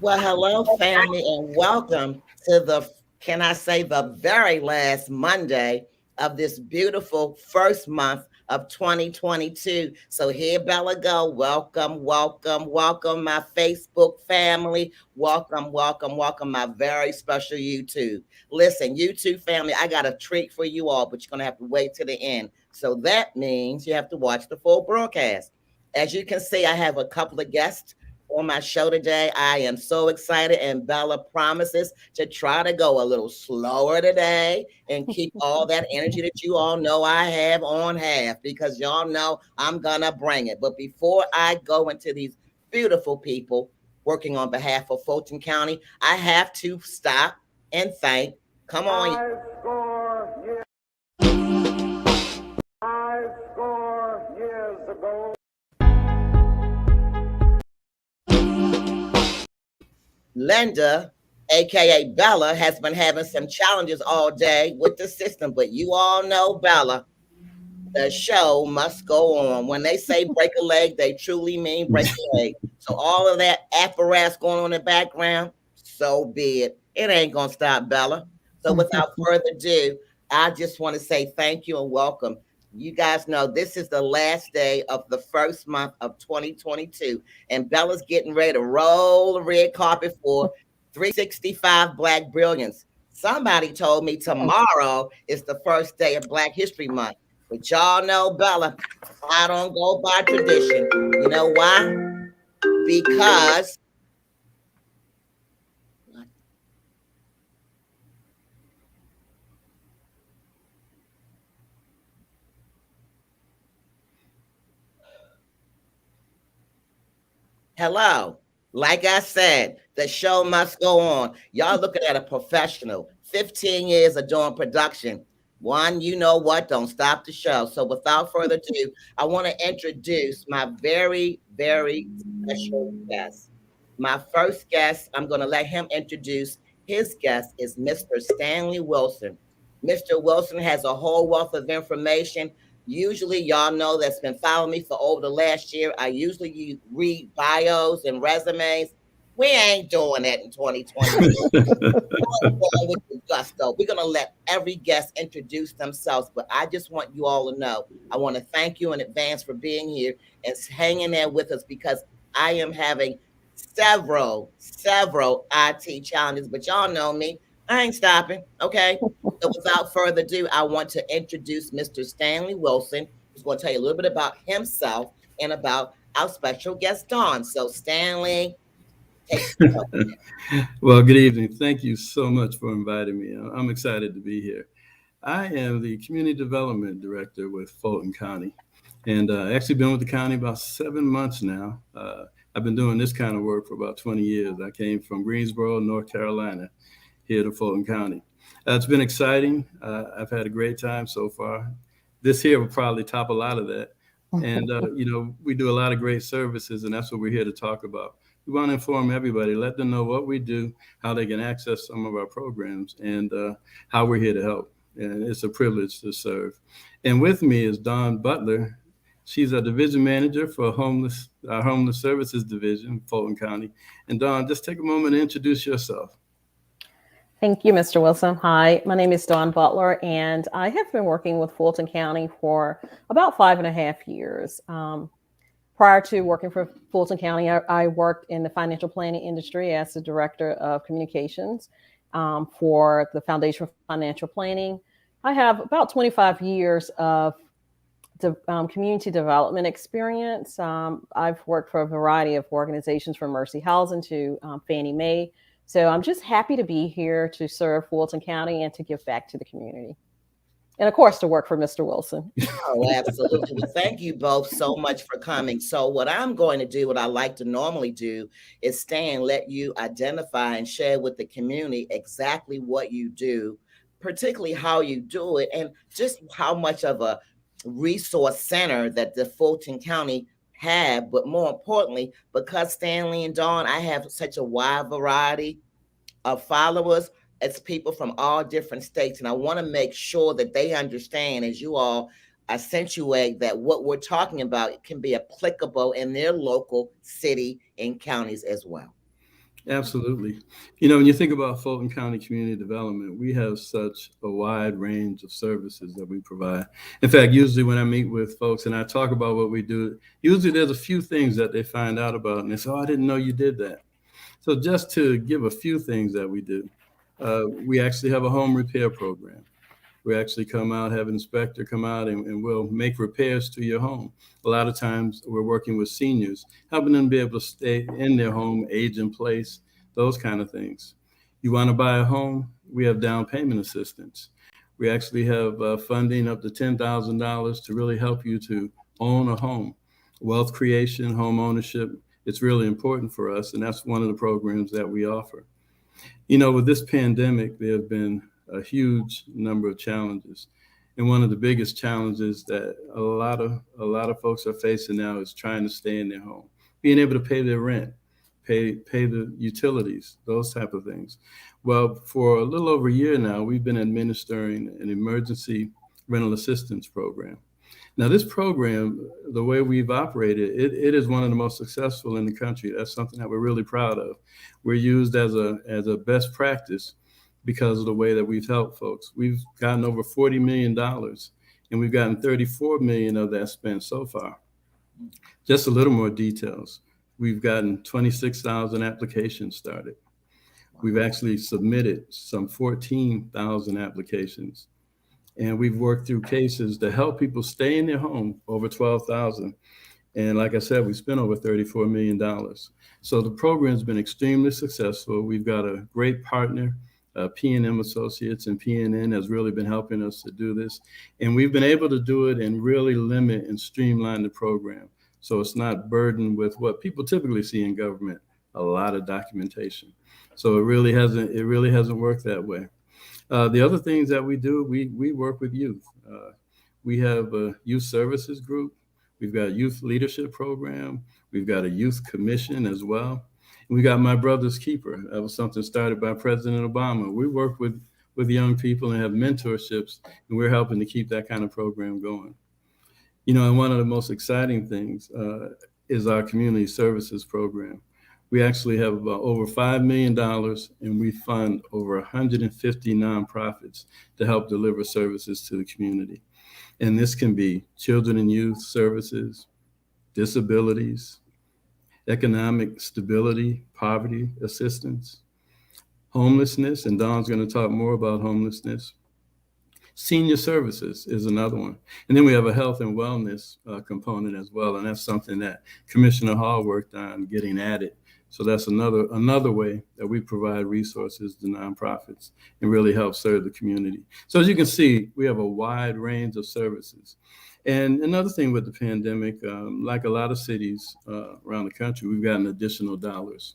Well, hello, family, and welcome to can I say, the very last Monday of this beautiful first month of 2022. So here, Bella, go. Welcome, welcome, welcome, my Facebook family. Welcome, welcome, welcome, my very special YouTube. Listen, YouTube family, I got a treat for you all, but you're going to have to wait to the end. So that means you have to watch the full broadcast. As you can see, I have a couple of guests on my show today. I am so excited, and Bella promises to try to go a little slower today and keep all that energy that you all know I have on half because y'all know I'm gonna bring it. But before I go into these beautiful people working on behalf of Fulton County, I have to stop and thank. Come on. Five score years ago. Linda, aka Bella, has been having some challenges all day with the system, but you all know Bella. The show must go on. When they say break a leg, they truly mean break a leg. So all of that apparatus going on in the background, so be it. It ain't gonna stop Bella. So without further ado, I just want to say thank you and welcome. You guys know this is the last day of the first month of 2022, and Bella's getting ready to roll the red carpet for 365 Black Brilliance. Somebody told me tomorrow is the first day of Black History Month. But y'all know, Bella, I don't go by tradition. You know why? Because hello. Like I said, the show must go on. Y'all looking at a professional, 15 years of doing production. One, you know what? Don't stop the show. So without further ado, I want to introduce my very, very special guest. My first guest, I'm going to let him introduce his guest is Mr. Stanley Wilson. Mr. Wilson has a whole wealth of information. Usually, y'all know that's been following me for over the last year. I usually read bios and resumes. We ain't doing that in 2020. With gusto. We're gonna let every guest introduce themselves, but I just want you all to know. I want to thank you in advance for being here and hanging there with us because I am having several IT challenges, but y'all know me. I ain't stopping. Okay. So without further ado, I want to introduce Mr. Stanley Wilson, who's going to tell you a little bit about himself and about our special guest, Dawn. So, Stanley, take it away. Well, good evening. Thank you so much for inviting me. I'm excited to be here. I am the Community Development Director with Fulton County, and actually been with the county about 7 months now. I've been doing this kind of work for about 20 years. I came from Greensboro, North Carolina, here to Fulton County. It's been exciting. I've had a great time so far. This here will probably top a lot of that. And, we do a lot of great services, and that's what we're here to talk about. We want to inform everybody, let them know what we do, how they can access some of our programs, and how we're here to help. And it's a privilege to serve. And with me is Dawn Butler. She's a division manager for our homeless services division, Fulton County. And Dawn, just take a moment to introduce yourself. Thank you, Mr. Wilson. Hi, my name is Dawn Butler, and I have been working with Fulton County for about 5.5 years. Prior to working for Fulton County, I worked in the financial planning industry as the director of communications for the Foundation for Financial Planning. I have about 25 years of community development experience. I've worked for a variety of organizations from Mercy Housing to Fannie Mae. So I'm just happy to be here to serve Fulton County and to give back to the community. And of course, to work for Mr. Wilson. Oh, absolutely. Well, thank you both so much for coming. So what I'm going to do, what I like to normally do, is Stan, let you identify and share with the community exactly what you do, particularly how you do it, and just how much of a resource center that the Fulton County have. But more importantly, because Stanley and Dawn, I have such a wide variety of followers. It's people from all different states. And I want to make sure that they understand, as you all accentuate, that what we're talking about can be applicable in their local city and counties as well. Absolutely. You know, when you think about Fulton County Community Development, we have such a wide range of services that we provide. In fact, usually when I meet with folks and I talk about what we do, usually there's a few things that they find out about and they say, oh, I didn't know you did that. So just to give a few things that we do, we actually have a home repair program. We actually come out, have an inspector come out, and we'll make repairs to your home. A lot of times we're working with seniors, helping them be able to stay in their home, age in place, those kind of things. You want to buy a home? We have down payment assistance. We actually have funding up to $10,000 to really help you to own a home. Wealth creation, home ownership, it's really important for us, and that's one of the programs that we offer. You know, with this pandemic, there have been a huge number of challenges. And one of the biggest challenges that a lot of folks are facing now is trying to stay in their home, being able to pay their rent, pay the utilities, those type of things. Well, for a little over a year now, we've been administering an emergency rental assistance program. Now, this program, the way we've operated, it is one of the most successful in the country. That's something that we're really proud of. We're used as a best practice because of the way that we've helped folks. We've gotten over $40 million, and we've gotten 34 million of that spent so far. Just a little more details. We've gotten 26,000 applications started. We've actually submitted some 14,000 applications. And we've worked through cases to help people stay in their home, over 12,000. And like I said, we spent over $34 million. So the program's been extremely successful. We've got a great partner, P&M Associates, and P&N has really been helping us to do this. And we've been able to do it and really limit and streamline the program. So it's not burdened with what people typically see in government, a lot of documentation. So it really hasn't worked that way. The other things that we do, we work with youth. We have a youth services group. We've got a youth leadership program. We've got a youth commission as well. And we got My Brother's Keeper. That was something started by President Obama. We work with young people and have mentorships, and we're helping to keep that kind of program going. You know, and one of the most exciting things is our community services program. We actually have about over $5 million, and we fund over 150 nonprofits to help deliver services to the community. And this can be children and youth services, disabilities, economic stability, poverty assistance, homelessness, and Don's going to talk more about homelessness. Senior services is another one. And then we have a health and wellness component as well. And that's something that Commissioner Hall worked on getting added. So that's another way that we provide resources to nonprofits and really help serve the community. So as you can see, we have a wide range of services. And another thing with the pandemic, like a lot of cities around the country, we've gotten additional dollars.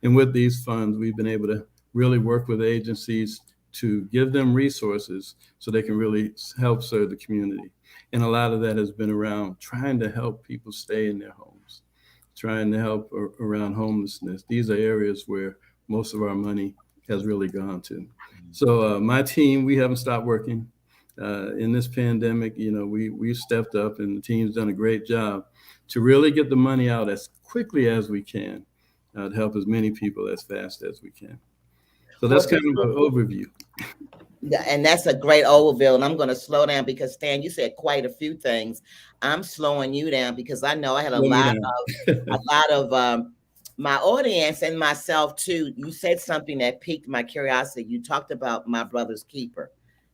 And with these funds, we've been able to really work with agencies to give them resources so they can really help serve the community. And a lot of that has been around trying to help people stay in their homes, trying to help around homelessness. These are areas where most of our money has really gone to. So my team, we haven't stopped working. In this pandemic, you know, we stepped up and the team's done a great job to really get the money out as quickly as we can to help as many people as fast as we can. So that's kind of an overview. Yeah, and that's a great overview. And I'm going to slow down because, Stan, you said quite a few things. I'm slowing you down because I know I had a lot of my audience and myself too. You said something that piqued my curiosity. You talked about My Brother's Keeper.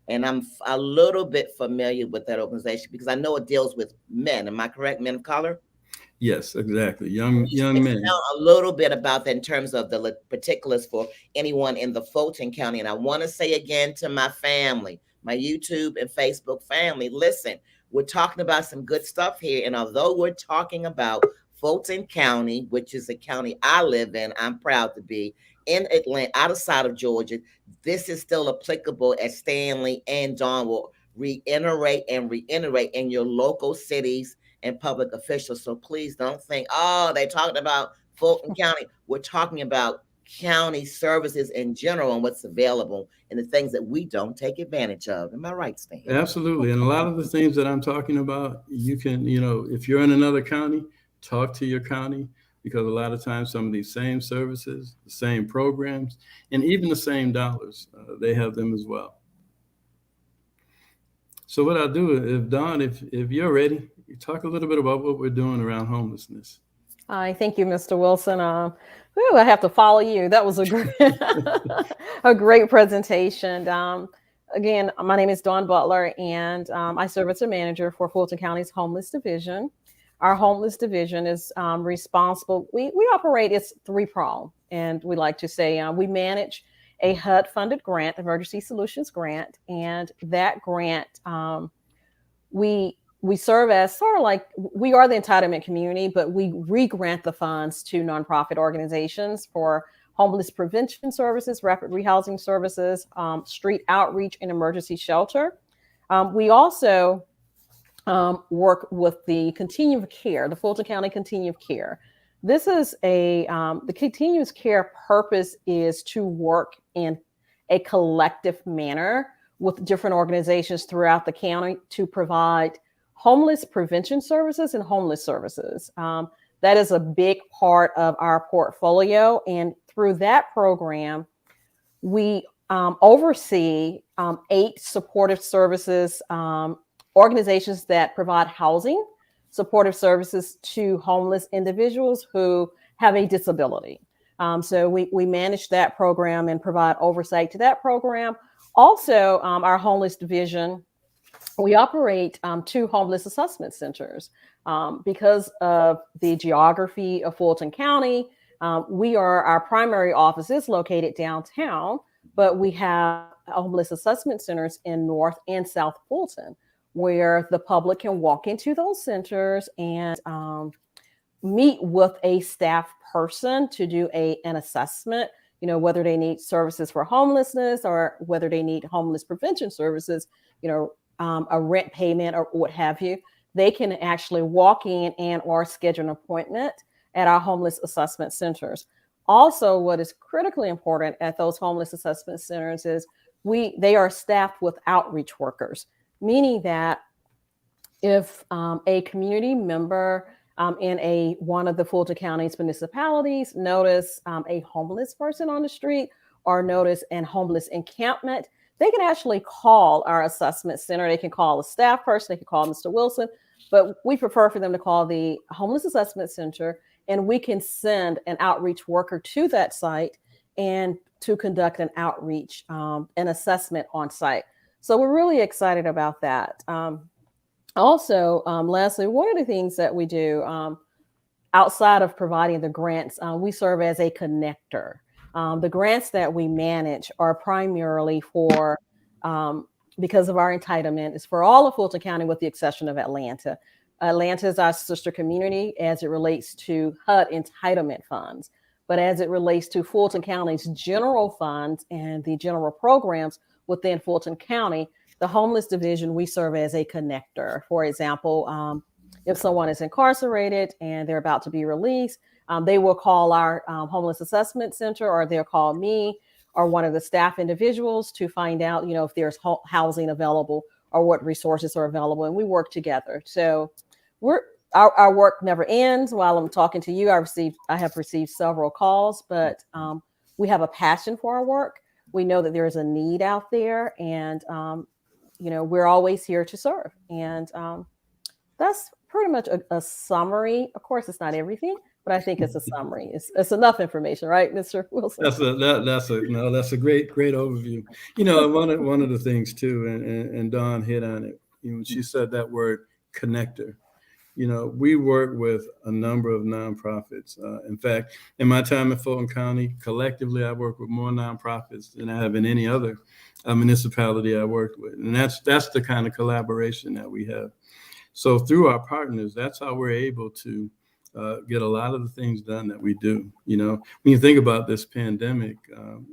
And I'm a little bit familiar with that organization because I know it deals with men. Am I correct? Men of color? Yes, exactly. Young men. A little bit about that in terms of the particulars for anyone in the Fulton County. And I want to say again to my family, my YouTube and Facebook family, listen, we're talking about some good stuff here. And although we're talking about Fulton County, which is the county I live in, I'm proud to be in Atlanta, outside of Georgia, this is still applicable as Stanley and Dawn will reiterate in your local cities and public officials. So please don't think, oh, they talked about Fulton County. We're talking about county services in general and what's available and the things that we don't take advantage of. Am I right, Stan? Absolutely. And a lot of the things that I'm talking about, you can, you know, if you're in another county, talk to your county. because a lot of times some of these same services, the same programs, and even the same dollars, they have them as well. So what I'll do is, Dawn, if you're ready, you talk a little bit about what we're doing around homelessness. Hi, thank you, Mr. Wilson. I have to follow you. That was a great, a great presentation. Again, my name is Dawn Butler, and I serve as a manager for Fulton County's Homeless Division. Our Homeless Division is responsible. We operate, it's three-pronged, and we like to say we manage a HUD-funded grant, Emergency Solutions Grant, and that grant, we serve as sort of like, we are the entitlement community, but we re-grant the funds to nonprofit organizations for homeless prevention services, rapid rehousing services, street outreach, and emergency shelter. We also work with the continuum of care, the Fulton County Continuum of Care. This is the continuous care purpose is to work in a collective manner with different organizations throughout the county to provide homeless prevention services and homeless services. That is a big part of our portfolio. And through that program, we oversee 8 supportive services, organizations that provide housing, supportive services to homeless individuals who have a disability. So we manage that program and provide oversight to that program. Also, our homeless division, we operate 2 homeless assessment centers. Because of the geography of Fulton County, our primary office is located downtown, but we have homeless assessment centers in North and South Fulton, where the public can walk into those centers and meet with a staff person to do an assessment, whether they need services for homelessness or whether they need homeless prevention services, a rent payment or what have you. They can actually walk in and or schedule an appointment at our homeless assessment centers. Also, what is critically important at those homeless assessment centers is they are staffed with outreach workers, meaning that if a community member in one of the Fulton County's municipalities notice a homeless person on the street or notice an homeless encampment, they can actually call our assessment center. They can call a staff person, they can call Mr. Wilson, but we prefer for them to call the homeless assessment center, and we can send an outreach worker to that site and to conduct an outreach, an assessment on site. So we're really excited about that. Also, lastly, one of the things that we do outside of providing the grants, we serve as a connector. The grants that we manage are primarily for, because of our entitlement, is for all of Fulton County with the exception of Atlanta. Atlanta is our sister community as it relates to HUD entitlement funds. But as it relates to Fulton County's general funds and the general programs within Fulton County, the homeless division, we serve as a connector. For example, if someone is incarcerated and they're about to be released, they will call our homeless assessment center, or they'll call me or one of the staff individuals to find out, if there's housing available or what resources are available, and we work together. So our work never ends. While I'm talking to you, I have received several calls, but we have a passion for our work. We know that there is a need out there, and we're always here to serve. And that's pretty much a summary. Of course, it's not everything, but I think it's a summary. It's enough information, right, Mr. Wilson? That's a great overview. One of the things too, and Dawn hit on it. She said that word connector. We work with a number of nonprofits. In fact, in my time in Fulton County, collectively, I work with more nonprofits than I have in any other municipality I worked with. And that's the kind of collaboration that we have. So through our partners, that's how we're able to get a lot of the things done that we do. When you think about this pandemic,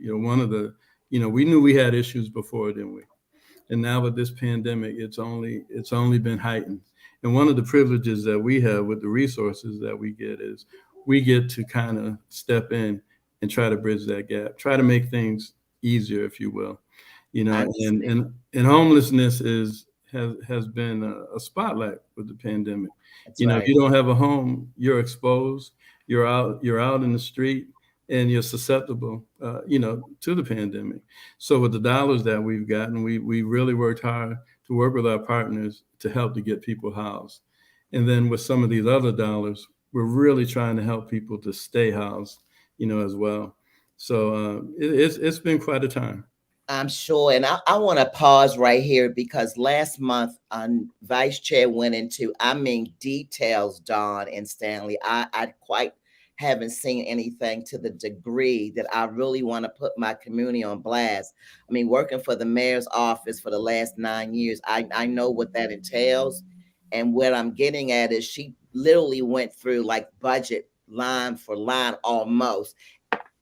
one of the, we knew we had issues before, didn't we? And now with this pandemic, it's only been heightened. And one of the privileges that we have with the resources that we get is we get to kind of step in and try to bridge that gap, try to make things easier, if you will. And homelessness has been a spotlight with the pandemic. That's right. If you don't have a home, you're exposed. you're out in the street and you're susceptible, to the pandemic. So with the dollars that we've gotten, we really worked hard to work with our partners to help to get people housed. And then with some of these other dollars, we're really trying to help people to stay housed, as well. So it's been quite a time. I'm sure. And I want to pause right here because last month, Vice Chair went into, details, Dawn and Stanley. I quite haven't seen anything to the degree that I really want to put my community on blast. I mean, working for the mayor's office for the last 9 years, I know what that entails. And what I'm getting at is she literally went through like budget line for line almost,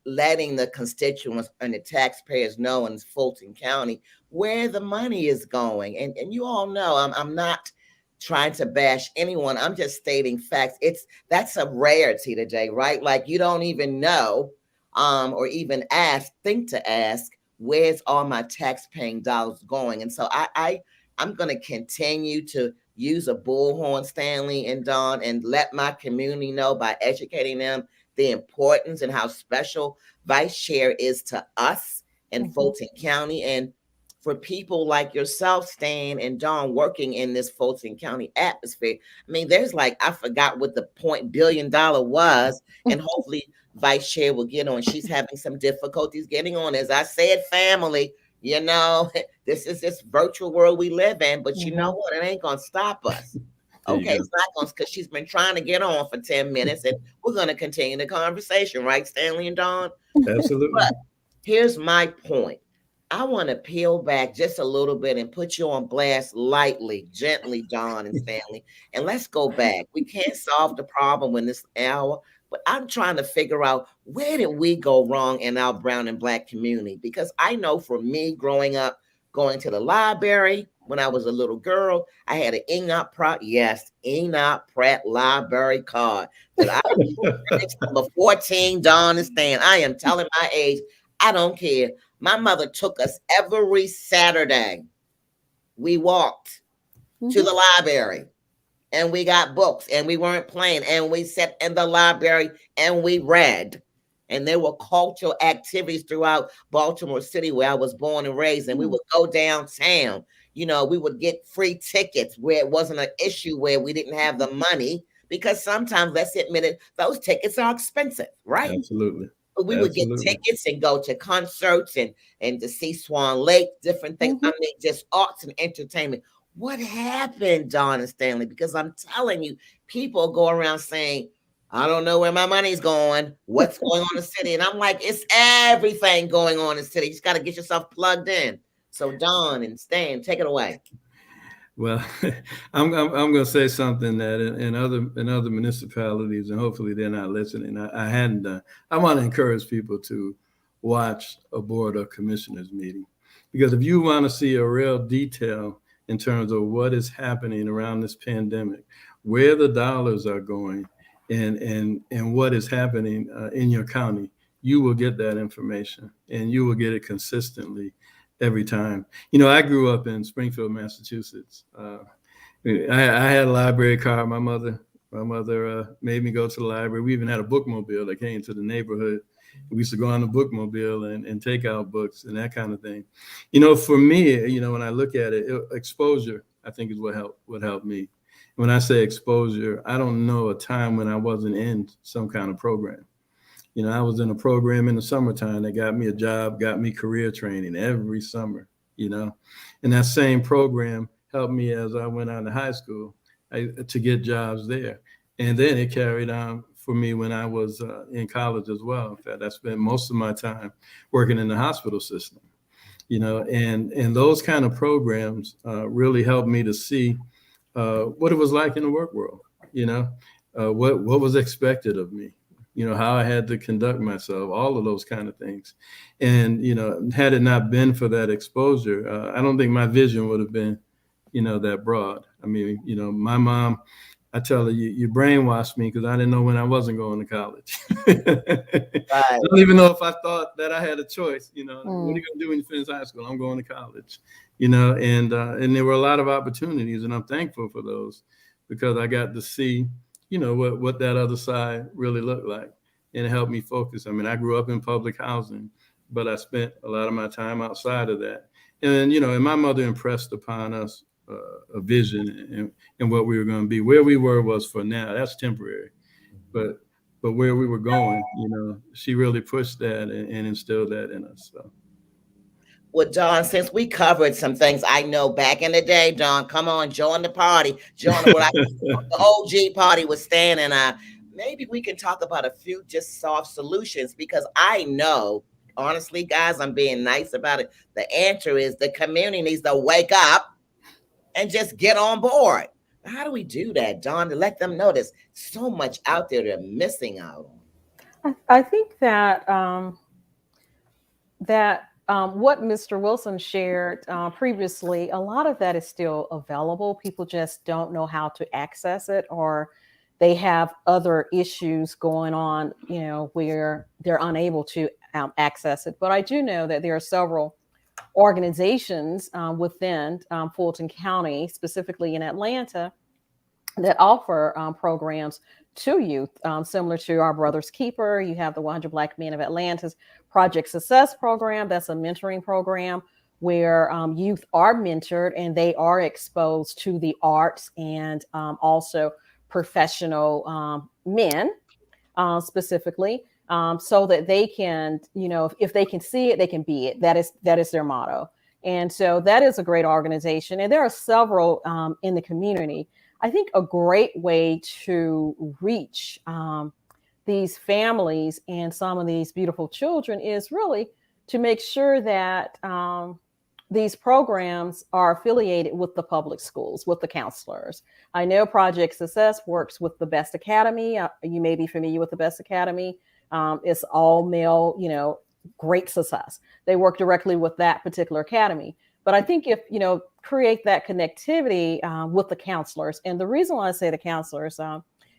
letting the constituents and the taxpayers know in Fulton County where the money is going. And you all know I'm not trying to bash anyone. I'm just stating facts. That's a rarity today, right? Like you don't even know or even think to ask, where's all my tax-paying dollars going? And so I'm going to continue to use a bullhorn, Stanley and Dawn, and let my community know by educating them the importance and how special Vice Chair is to us in Fulton County. And for people like yourself, Stan and Dawn, working in this Fulton County atmosphere, I mean, there's I forgot what the $1 billion was, and hopefully Vice Chair will get on. She's having some difficulties getting on. As I said, family, this is this virtual world we live in, but you know what? It ain't going to stop us. Okay, it's not going to, because she's been trying to get on for 10 minutes, and we're going to continue the conversation, right, Stanley and Dawn? Absolutely. But here's my point. I want to peel back just a little bit and put you on blast lightly, gently, Dawn and Stanley, and let's go back. We can't solve the problem in this hour, but I'm trying to figure out, where did we go wrong in our brown and black community? Because I know for me, growing up, going to the library when I was a little girl, I had an Enoch Pratt library card that I was number 14, Dawn and Stan. I am telling my age. I don't care. My mother took us every Saturday. We walked to the library and we got books and we weren't playing, and we sat in the library and we read. And there were cultural activities throughout Baltimore City where I was born and raised. And we would go downtown. We would get free tickets where it wasn't an issue where we didn't have the money, because sometimes, let's admit it, those tickets are expensive, right? Absolutely. But we would get tickets and go to concerts and to see Swan Lake, different things. I mean, just arts and entertainment. What happened, Dawn and Stanley? Because I'm telling you, people go around saying, I don't know where my money's going. What's going on in the city? And I'm like, it's everything going on in the city. You just got to get yourself plugged in. So Dawn and Stan, take it away. Well, I'm going to say something that in other municipalities, and hopefully they're not listening, I hadn't done. I want to encourage people to watch a board of commissioners meeting, because if you want to see a real detail in terms of what is happening around this pandemic, where the dollars are going, and what is happening in your county, you will get that information, and you will get it consistently every time. I grew up in Springfield, Massachusetts. I had a library card. My mother made me go to the library. We even had a bookmobile that came to the neighborhood. We used to go on the bookmobile and take out books and that kind of thing. For me, when I look at it, exposure, I think, is what helped me. When I say exposure, I don't know a time when I wasn't in some kind of program. I was in a program in the summertime that got me a job, got me career training every summer, and that same program helped me as I went on to high school to get jobs there. And then it carried on for me when I was in college as well. In fact, I spent most of my time working in the hospital system, and those kind of programs really helped me to see what it was like in the work world, what was expected of me, how I had to conduct myself, all of those kind of things. And, had it not been for that exposure, I don't think my vision would have been, that broad. I mean, my mom, I tell her, you brainwashed me because I didn't know when I wasn't going to college. Right. I don't even know if I thought that I had a choice. What are you going to do when you finish high school? I'm going to college, and there were a lot of opportunities, and I'm thankful for those, because I got to see what that other side really looked like. And it helped me focus. I mean, I grew up in public housing, but I spent a lot of my time outside of that. And my mother impressed upon us a vision and what we were going to be. Where we were was for now. That's temporary. But where we were going, she really pushed that and instilled that in us. So. Well, Dawn, since we covered some things I know back in the day, Dawn, come on, join the party. Join the OG party with Stan and I. Maybe we can talk about a few just soft solutions, because I know, honestly, guys, I'm being nice about it. The answer is the community needs to wake up and just get on board. How do we do that, Dawn, to let them know there's so much out there they're missing out on? I think that what Mr. Wilson shared previously, a lot of that is still available. People just don't know how to access it, or they have other issues going on, where they're unable to access it. But I do know that there are several organizations within Fulton County, specifically in Atlanta, that offer programs to youth, similar to our Brother's Keeper. You have the 100 Black Men of Atlanta's Project Success program. That's a mentoring program where youth are mentored and they are exposed to the arts and also professional men specifically, so that they can, if they can see it, they can be it. That is their motto. And so that is a great organization. And there are several in the community. I think a great way to reach these families and some of these beautiful children is really to make sure that these programs are affiliated with the public schools, with the counselors. I know Project Success works with the Best Academy. You may be familiar with the Best Academy. It's all male, great success. They work directly with that particular academy. But I think if, create that connectivity with the counselors. And the reason why I say the counselors,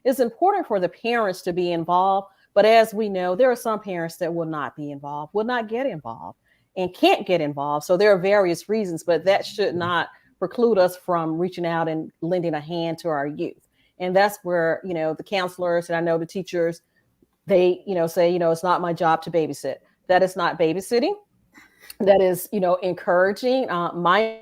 it's important for the parents to be involved. But as we know, there are some parents that will not be involved, will not get involved, and can't get involved. So there are various reasons, but that should not preclude us from reaching out and lending a hand to our youth. And that's where, the counselors, and I know the teachers, they, say, it's not my job to babysit. That is not babysitting. That is, encouraging. My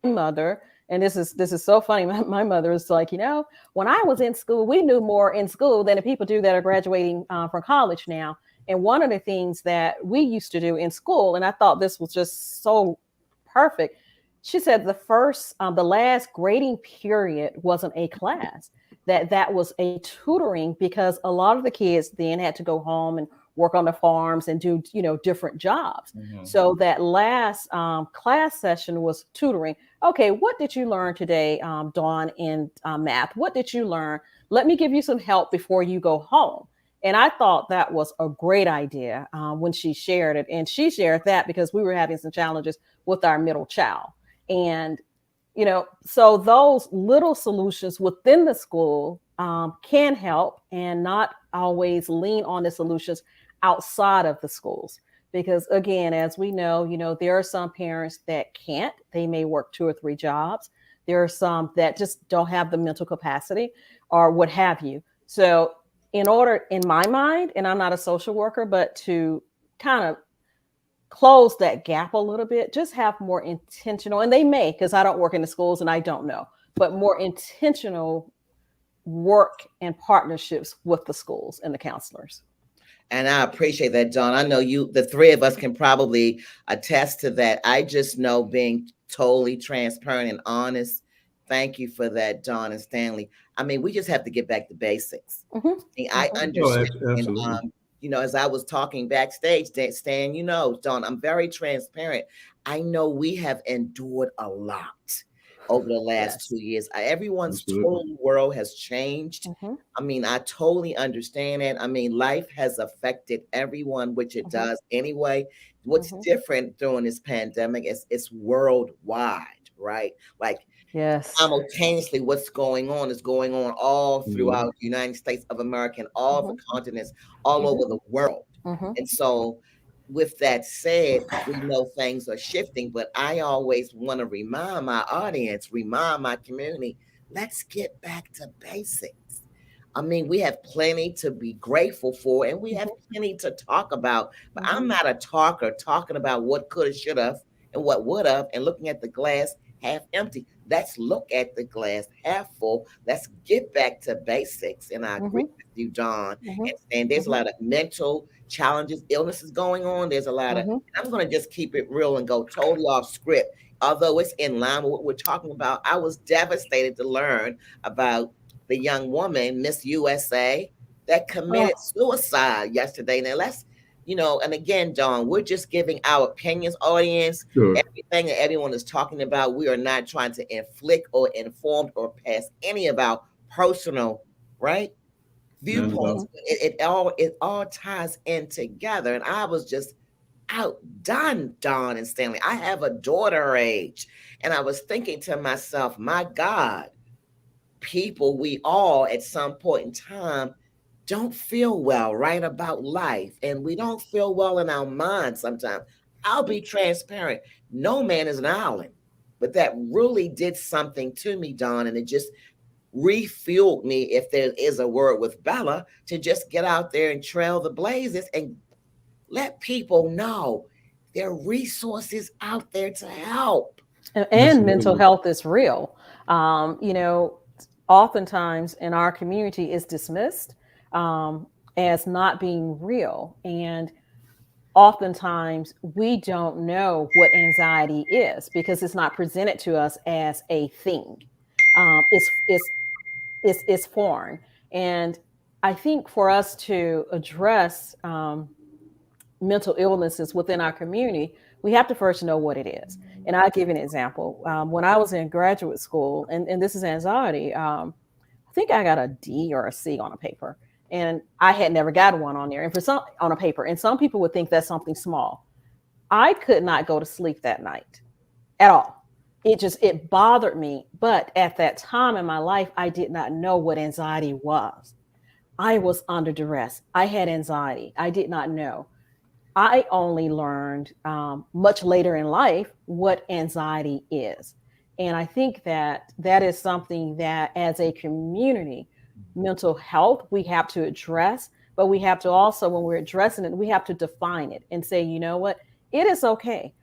mother, and this is so funny. My mother is like, when I was in school, we knew more in school than the people do that are graduating from college now. And one of the things that we used to do in school, and I thought this was just so perfect. She said the last grading period wasn't a class, that was a tutoring, because a lot of the kids then had to go home and work on the farms and do, different jobs. Mm-hmm. So that last class session was tutoring. Okay, what did you learn today, Dawn, in math? What did you learn? Let me give you some help before you go home. And I thought that was a great idea when she shared it. And she shared that because we were having some challenges with our middle child. And, so those little solutions within the school can help, and not always lean on the solutions outside of the schools. Because again, as we know, there are some parents that can't. They may work 2 or 3 jobs. There are some that just don't have the mental capacity or what have you. So in my mind, and I'm not a social worker, but to kind of close that gap a little bit, just have more intentional, and they may, because I don't work in the schools and I don't know, but more intentional work and partnerships with the schools and the counselors. And I appreciate that, Dawn. I know the 3 of us can probably attest to that. I just know, being totally transparent and honest. Thank you for that, Dawn and Stanley. I mean, we just have to get back to basics. Mm-hmm. I understand. Absolutely. As I was talking backstage, Stan, Dawn, I'm very transparent. I know we have endured a lot over the last 2 years. Everyone's total world has changed. Mm-hmm. I mean, I totally understand it. I mean, life has affected everyone, which it does anyway. What's different during this pandemic is it's worldwide, right? Like, simultaneously, what's going on is going on all throughout the United States of America and all the continents, all over the world. And so, with that said, we know things are shifting, but I always want to remind my audience, remind my community, let's get back to basics. I mean, we have plenty to be grateful for, and we have plenty to talk about. But I'm not a talker talking about what could have, should have, and what would have, and looking at the glass half empty. Let's look at the glass half full. Let's get back to basics. And I agree with you, Dawn. And there's a lot of mental challenges, illnesses going on. There's a lot of, I'm going to just keep it real and go totally off script. Although it's in line with what we're talking about, I was devastated to learn about the young woman, Miss USA, that committed suicide yesterday. Now let's, and again, Dawn, we're just giving our opinions, audience. Sure. Everything that everyone is talking about, we are not trying to inflict or inform or pass any of our personal, viewpoints. It all ties in together. And I was just outdone, Dawn and Stanley. I have a daughter her age, and I was thinking to myself, my God, people, we all at some point in time don't feel well, about life, and we don't feel well in our minds sometimes. I'll be transparent. No man is an island, but that really did something to me, Dawn, and it just refueled me, if there is a word with Bella, to just get out there and trail the blazes and let people know there are resources out there to help. And mental health is real. Oftentimes in our community is dismissed as not being real. And oftentimes we don't know what anxiety is because it's not presented to us as a thing. It's foreign. And I think for us to address mental illnesses within our community, we have to first know what it is. And I'll give you an example. When I was in graduate school, and this is anxiety, I think I got a D or a C on a paper, and I had never got one on there. And for some on a paper, and some people would think that's something small. I could not go to sleep that night at all. It bothered me. But at that time in my life, I did not know what anxiety was. I was under duress. I had anxiety. I did not know. I only learned much later in life what anxiety is. And I think that is something that as a community, mental health, we have to address, but we have to also, when we're addressing it, we have to define it and say, you know what, it is okay.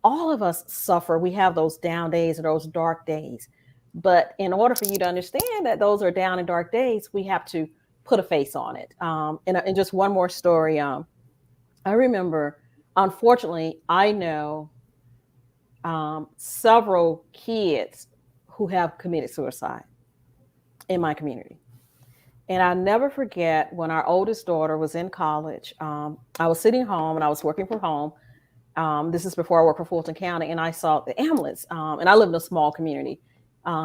All of us suffer. We have those down days or those dark days. But in order for you to understand that those are down and dark days, we have to put a face on it. And just one more story. I remember, unfortunately, I know several kids who have committed suicide in my community. And I never forget when our oldest daughter was in college, I was sitting home and I was working from home. This is before I worked for Fulton County, and I saw the ambulance, and I live in a small community,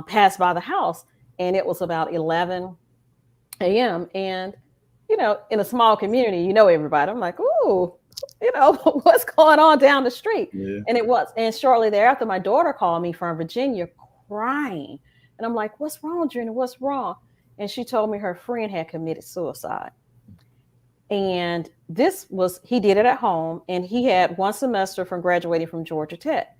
pass by the house, and it was about 11 a.m. And in a small community, everybody. I'm like, ooh, what's going on down the street? Yeah. And it was. And shortly thereafter, my daughter called me from Virginia crying. And I'm like, what's wrong, Gina? What's wrong? And she told me her friend had committed suicide. And he did it at home. And he had one semester from graduating from Georgia Tech.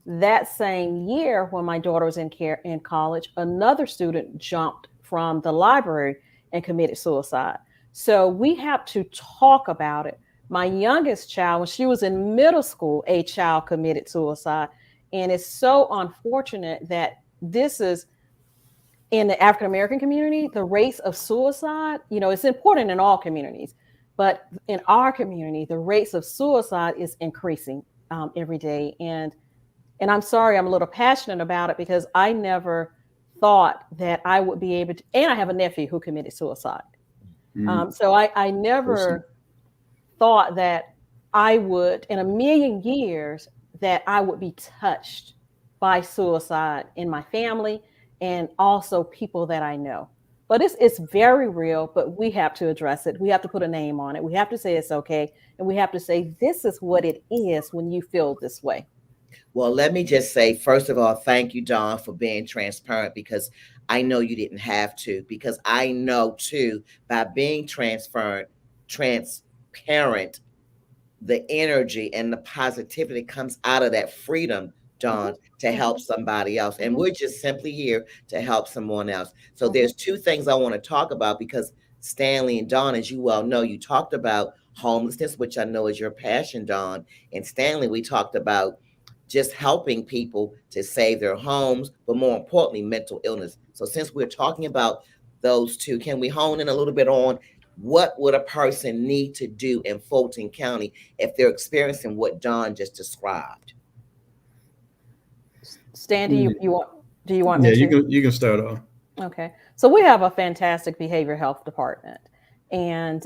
That same year, when my daughter was in college, another student jumped from the library and committed suicide. So we have to talk about it. My youngest child, when she was in middle school, a child committed suicide. And it's so unfortunate that this is in the African-American community, the rates of suicide, it's important in all communities, but in our community, the rates of suicide is increasing every day. And I'm sorry, I'm a little passionate about it because I never thought that I would be able to, and I have a nephew who committed suicide. So I never thought that I would, in a million years, that I would be touched by suicide in my family and also people that I know. But it's very real, but we have to address it. We have to put a name on it. We have to say it's okay. And we have to say, this is what it is when you feel this way. Well, let me just say, first of all, thank you, Dawn, for being transparent, because I know you didn't have to, because I know too, by being transparent, the energy and the positivity comes out of that freedom Dawn, to help somebody else. And we're just simply here to help someone else. So there's two things I want to talk about because Stanley and Dawn, as you well know, you talked about homelessness, which I know is your passion, Dawn. And Stanley, we talked about just helping people to save their homes, but more importantly, mental illness. So since we're talking about those two, can we hone in a little bit on what would a person need to do in Fulton County if they're experiencing what Dawn just described? Stan, do you want me Yeah, to? you can start off. Okay. So we have a fantastic behavioral health department. And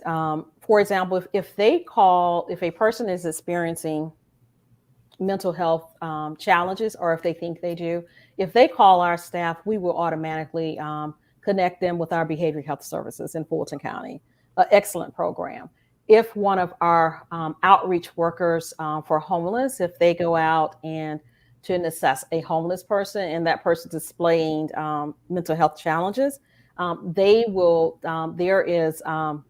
for example, if a person is experiencing mental health challenges, or if they think they do, if they call our staff, we will automatically connect them with our behavioral health services in Fulton County. An excellent program. If one of our outreach workers for homeless, if they go out and to assess a homeless person and that person displaying mental health challenges, they will, there is an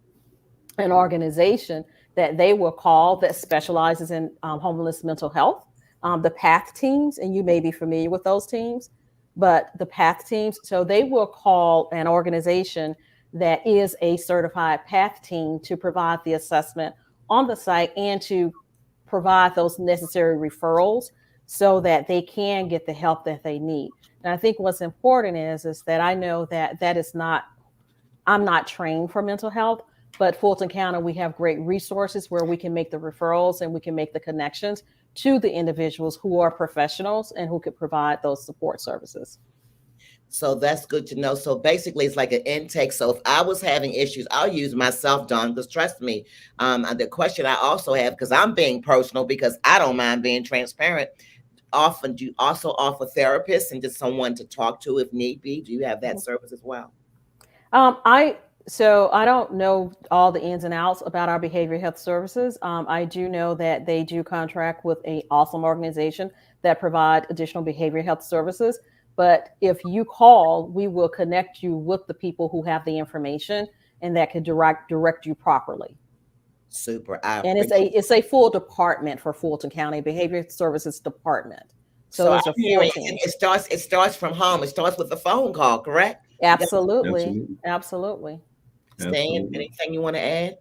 organization that they will call that specializes in homeless mental health, the PATH teams, and you may be familiar with those teams, but the PATH teams, so they will call an organization that is a certified PATH team to provide the assessment on the site and to provide those necessary referrals so that they can get the help that they need. And I think what's important is that I know that is not, I'm not trained for mental health, but Fulton County, we have great resources where we can make the referrals and we can make the connections to the individuals who are professionals and who could provide those support services. So that's good to know. So basically, it's like an intake. So if I was having issues, I'll use myself, Dawn, because trust me, the question I also have, because I'm being personal, because I don't mind being transparent. Often, do you also offer therapists and just someone to talk to if need be? Do you have that service as well? So I don't know all the ins and outs about our behavioral health services. I do know that they do contract with an awesome organization that provide additional behavioral health services. But if you call, we will connect you with the people who have the information and that can direct you properly. Super. And it's a full department for Fulton County Behavioral Services Department. So there's a full team. It starts from home. It starts with a phone call, correct? Absolutely. Stan, anything you want to add?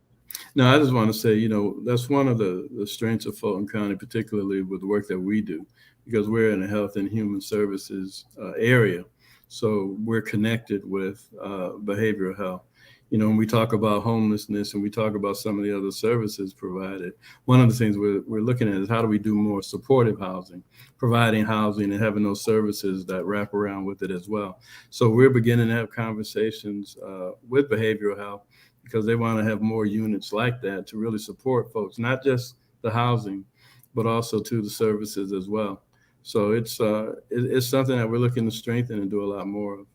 No, I just want to say, that's one of the strengths of Fulton County, particularly with the work that we do, because we're in the health and human services area. So we're connected with behavioral health. When we talk about homelessness and we talk about some of the other services provided, one of the things we're looking at is how do we do more supportive housing, providing housing and having those services that wrap around with it as well. So we're beginning to have conversations with behavioral health because they want to have more units like that to really support folks, not just the housing, but also to the services as well. So it's something that we're looking to strengthen and do a lot more of.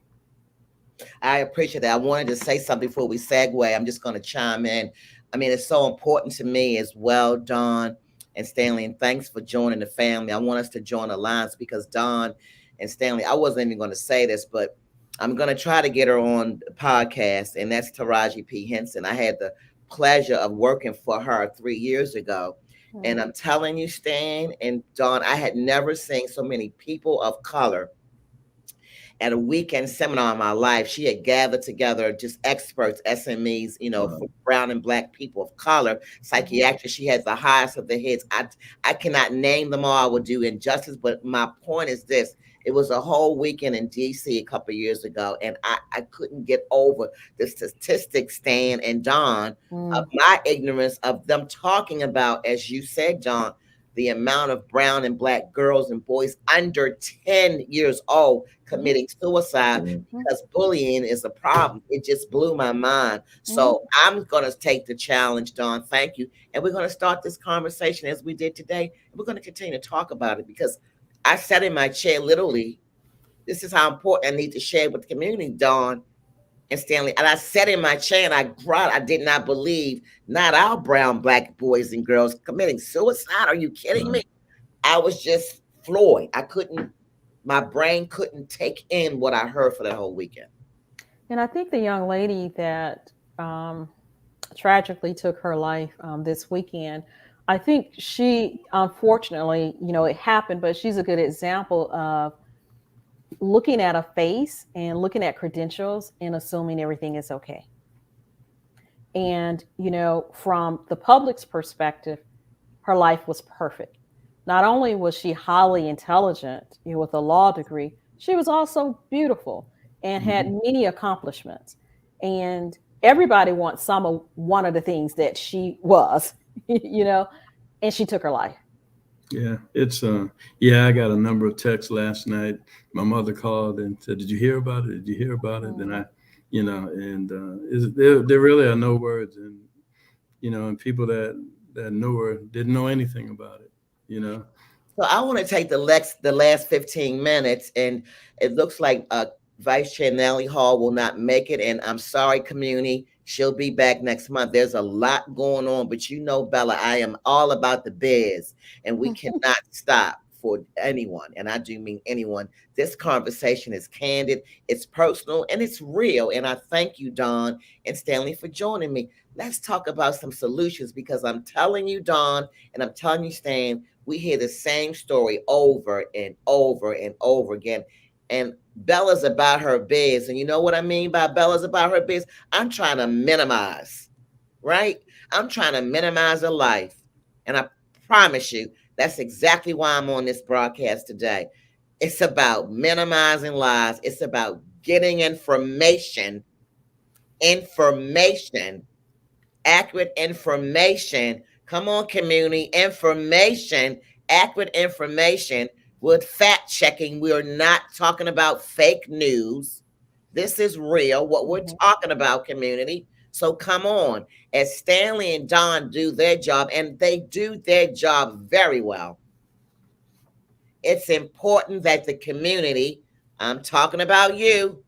I appreciate that. I wanted to say something before we segue. I'm just going to chime in. I mean, it's so important to me as well, Dawn and Stanley, and thanks for joining the family. I want us to join alliance because Dawn and Stanley, I wasn't even going to say this, but I'm going to try to get her on the podcast, and that's Taraji P. Henson. I had the pleasure of working for her 3 years ago. And I'm telling you, Stan and Dawn, I had never seen so many people of color at a weekend seminar in my life. She had gathered together just experts, SMEs, for brown and black people of color, psychiatrists. She has the highest of the heads. I cannot name them all. I would do injustice, but my point is this. It was a whole weekend in DC a couple of years ago, and I couldn't get over the statistics, Stan and Dawn, of my ignorance of them talking about, as you said, Dawn, the amount of brown and black girls and boys under 10 years old committing suicide because bullying is a problem. It just blew my mind. So I'm going to take the challenge, Dawn. Thank you. And we're going to start this conversation as we did today. And we're going to continue to talk about it because I sat in my chair, literally. This is how important I need to share with the community, Dawn and Stanley. And I sat in my chair and I cried. I did not believe not our brown, black boys and girls committing suicide. Are you kidding me? I was just floored. My brain couldn't take in what I heard for that whole weekend. And I think the young lady that tragically took her life this weekend, I think she, unfortunately, it happened, but she's a good example of looking at a face and looking at credentials and assuming everything is okay. And, from the public's perspective, her life was perfect. Not only was she highly intelligent, with a law degree, she was also beautiful and had Mhm. many accomplishments. And everybody wants some of one of the things that she was, and she took her life. Yeah, it's yeah, I got a number of texts last night. My mother called and said, "Did you hear about it? Did you hear about it?" And Mhm. and there really are no words, and and people that knew her didn't know anything about it, you know. So I want to take the last 15 minutes, and it looks like Vice Chair Natalie Hall will not make it. And I'm sorry, community. She'll be back next month. There's a lot going on, but Bella, I am all about the biz, and we cannot stop for anyone. And I do mean anyone. This conversation is candid, it's personal, and it's real. And I thank you, Don and Stanley, for joining me. Let's talk about some solutions, because I'm telling you, Don, and I'm telling you, Stan, we hear the same story over and over and over again. And Bella's about her biz. And you know what I mean by Bella's about her biz? I'm trying to minimize, right? I'm trying to minimize her life. And I promise you, that's exactly why I'm on this broadcast today. It's about minimizing lies. It's about getting information, accurate information. Come on, community, information, accurate information with fact checking. We are not talking about fake news. This is real, what we're Mhm. talking about, community. So come on, as Stanley and Don do their job, and they do their job very well, it's important that the community, I'm talking about you,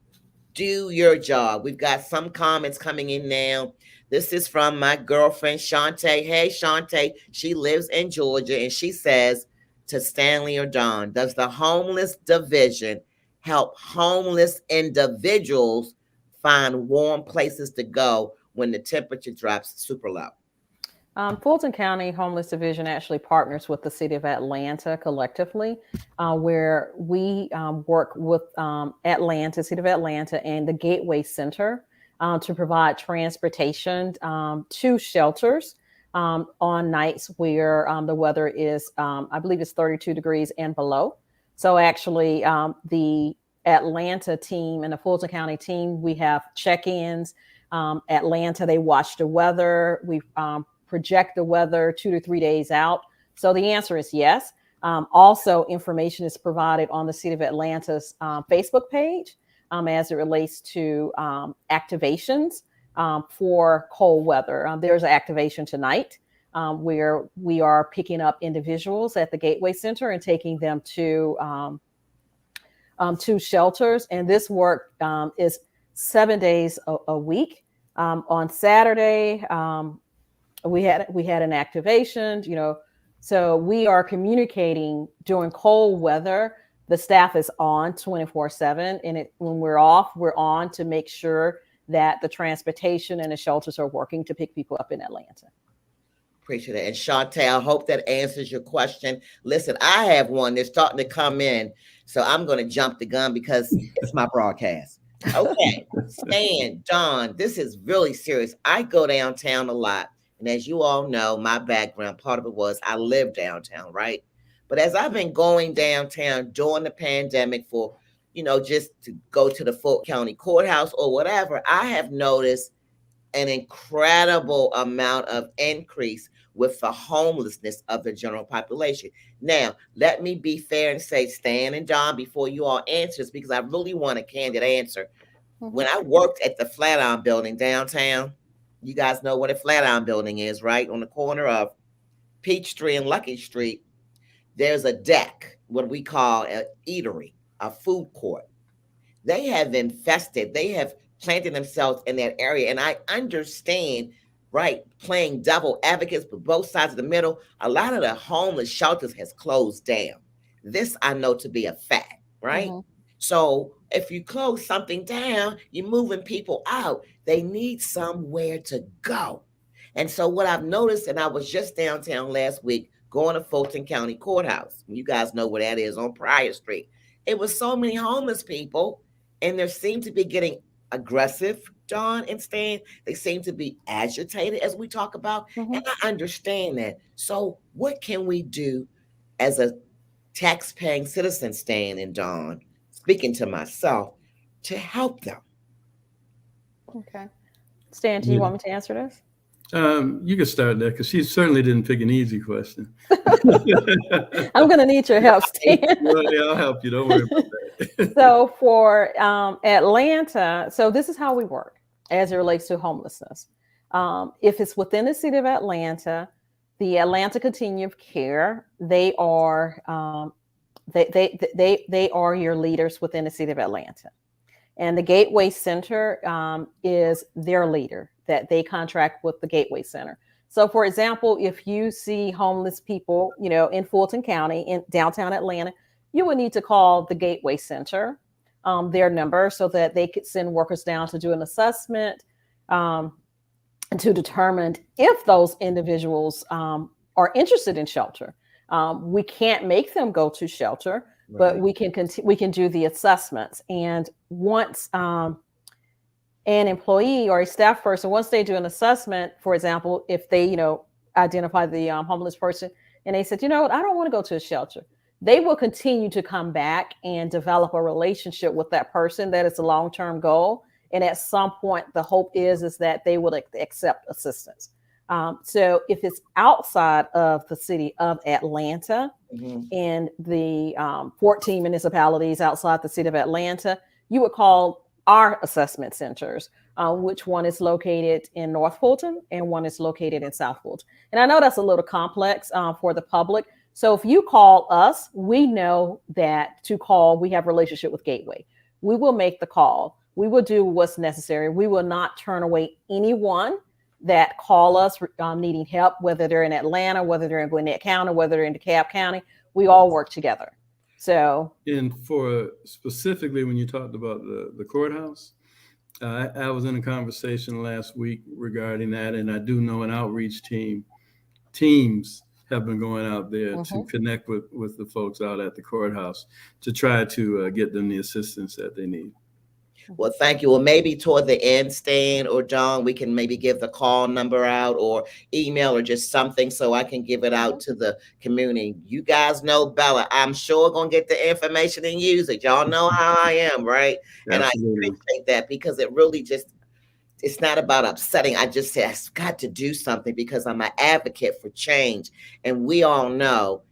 do your job. We've got some comments coming in now. This is from my girlfriend, Shantae. Hey, Shantae. She lives in Georgia, and she says to Stanley or Don, does the homeless division help homeless individuals find warm places to go when the temperature drops super low? Fulton County Homeless Division actually partners with the City of Atlanta collectively, where we work with City of Atlanta, and the Gateway Center to provide transportation to shelters on nights where the weather is, I believe it's 32 degrees and below. So actually, the Atlanta team and the Fulton County team, we have check-ins. Atlanta, they watch the weather. We project the weather 2 to 3 days out. So the answer is yes. Also, information is provided on the City of Atlanta's Facebook page as it relates to activations for cold weather. There's an activation tonight where we are picking up individuals at the Gateway Center and taking them to shelters. And this work is 7 days a week. On Saturday, we had an activation, so we are communicating during cold weather. The staff is on 24/7, and when we're off, we're on to make sure that the transportation and the shelters are working to pick people up in Atlanta. Appreciate it. And Shantae, I hope that answers your question. Listen, I have one that's starting to come in, so I'm going to jump the gun because it's my broadcast. Okay, Stan, Don, this is really serious. I go downtown a lot. And as you all know, my background, part of it was I live downtown, right? But as I've been going downtown during the pandemic for, just to go to the Fulton County Courthouse or whatever, I have noticed an incredible amount of increase with the homelessness of the general population. Now, let me be fair and say, Stan and Don, before you all answer this, because I really want a candid answer. Mhm. When I worked at the Flatiron Building downtown, you guys know what a Flatiron Building is, right? On the corner of Peachtree and Lucky Street, there's a deck, what we call an eatery, a food court. They have infested, they have planted themselves in that area. And I understand, right, playing devil advocates for both sides of the middle. A lot of the homeless shelters has closed down. This I know to be a fact, right? Mhm. So if you close something down, you're moving people out. They need somewhere to go. And so what I've noticed, and I was just downtown last week going to Fulton County Courthouse. You guys know where that is on Pryor Street. It was so many homeless people, and there seemed to be getting aggressive, John and Stan. They seem to be agitated, as we talk about. Mhm. And I understand that. So what can we do as a tax-paying citizen, Stan and Dawn, speaking to myself, to help them? Okay. Stan, do you want me to answer this? You can start there, because she certainly didn't pick an easy question. I'm going to need your help, Stan. Well, yeah, I'll help you. Don't worry about that. So for Atlanta, so this is how we work as it relates to homelessness. If it's within the city of Atlanta, the Atlanta Continuum of Care, they are they are your leaders within the city of Atlanta. And the Gateway Center is their leader that they contract with the Gateway Center. So, for example, if you see homeless people, in Fulton County, in downtown Atlanta, you would need to call the Gateway Center, their number, so that they could send workers down to do an assessment and to determine if those individuals are interested in shelter. We can't make them go to shelter, but we can do the assessments. And once an employee or a staff person, once they do an assessment, for example, if they identify the homeless person and they said, I don't want to go to a shelter, they will continue to come back and develop a relationship with that person. That is a long-term goal. And at some point, the hope is that they will accept assistance. So if it's outside of the city of Atlanta, and the 14 municipalities outside the city of Atlanta, you would call our assessment centers, which one is located in North Fulton and one is located in South Fulton. And I know that's a little complex for the public. So if you call us, we know that to call, we have a relationship with Gateway. We will make the call. We will do what's necessary. We will not turn away anyone that call us needing help, whether they're in Atlanta, whether they're in Gwinnett County, whether they're in DeKalb County. We all work together. So, and for specifically when you talked about the courthouse, I was in a conversation last week regarding that, and I do know an outreach teams have been going out there to connect with the folks out at the courthouse to try to get them the assistance that they need. Well, thank you. Well, maybe toward the end, Stan or John, we can maybe give the call number out or email or just something so I can give it out to the community. You guys know Bella. I'm sure going to get the information and use it. Y'all know how I am, right? Absolutely. And I appreciate that, because it really just, it's not about upsetting. I just say I've got to do something because I'm an advocate for change. And we all know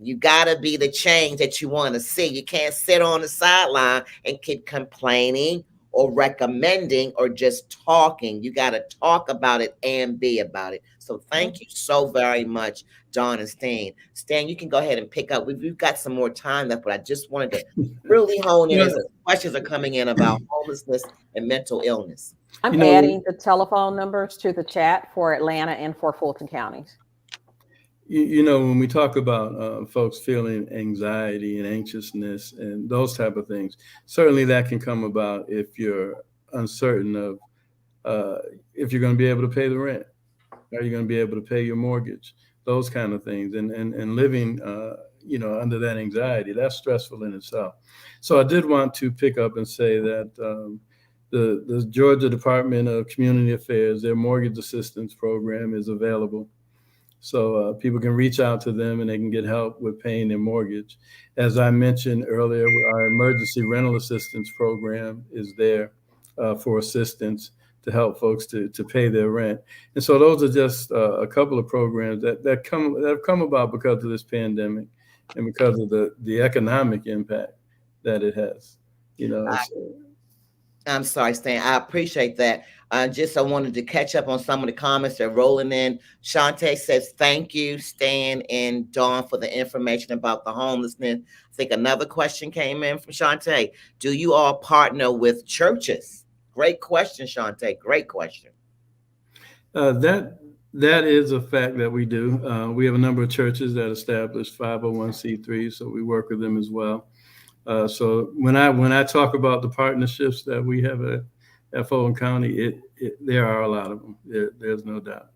you got to be the change that you want to see. You can't sit on the sideline and keep complaining or recommending or just talking. You got to talk about it and be about it. So thank you so very much, Dawn and Stan. Stan, you can go ahead and pick up. We've got some more time left, but I just wanted to really hone in as questions are coming in about homelessness and mental illness. I'm adding the telephone numbers to the chat for Atlanta and for Fulton counties. When we talk about folks feeling anxiety and anxiousness and those type of things, certainly that can come about if you're uncertain of if you're going to be able to pay the rent. Are you going to be able to pay your mortgage? Those kind of things. And living, under that anxiety, that's stressful in itself. So I did want to pick up and say that the Georgia Department of Community Affairs, their mortgage assistance program is available. So people can reach out to them and they can get help with paying their mortgage. As I mentioned earlier, our emergency rental assistance program is there for assistance to help folks to pay their rent. And so those are just a couple of programs that have come about because of this pandemic and because of the economic impact that it has. I'm sorry, Stan. I appreciate that. I wanted to catch up on some of the comments that are rolling in. Shantae says, thank you, Stan and Dawn, for the information about the homelessness. I think another question came in from Shantae. Do you all partner with churches? Great question, Shantae. Great question. That is a fact that we do. We have a number of churches that establish 501c3s, so we work with them as well. So when I talk about the partnerships that we have at Fulton County, there are a lot of them. There's no doubt.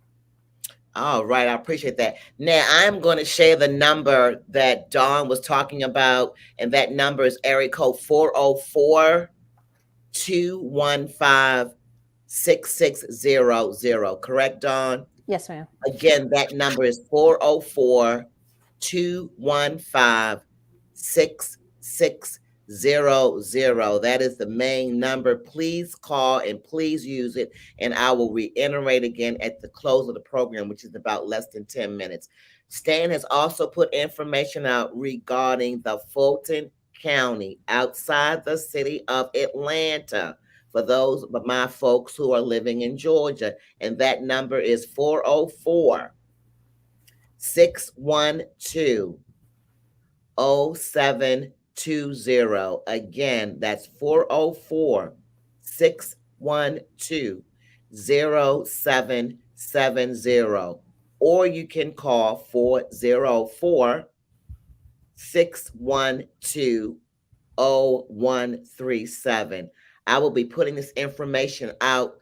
All right, I appreciate that. Now I'm going to share the number that Dawn was talking about, and that number is area code 404-215-6600. Correct, Dawn? Yes, ma'am. Again, that number is 404-215-6600. That is the main number. Please call and please use it. And I will reiterate again at the close of the program, which is about less than 10 minutes. Stan has also put information out regarding the Fulton County outside the city of Atlanta for those of my folks who are living in Georgia. And that number is 404-612-0720. Again, that's 404-612-0770. Or you can call 404-612-0137. I will be putting this information out